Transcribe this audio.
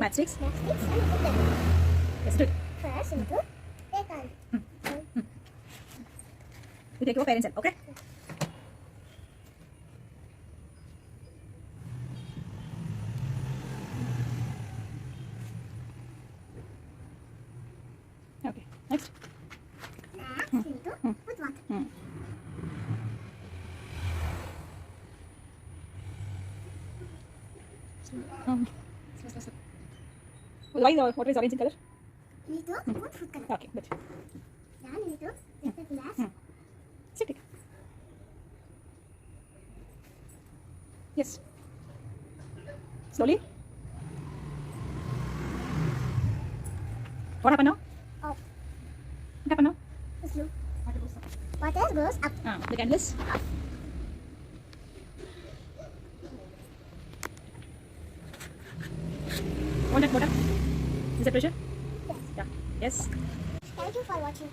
Matchsticks. Matchsticks and put them. Yes, do it. First, you need to take on. You take your parents' help, okay? Okay, next. Next, you need to put water. Why the water is orange in color? You need to put food color. Okay, good. Then you need to take the glass. Sit it. Yes. Slowly. What happened now? Off. What happened now? Slow. Water goes up. The candle is Up. hold that water. Is that pressure? Yes. Yeah. Yes. Thank you for watching.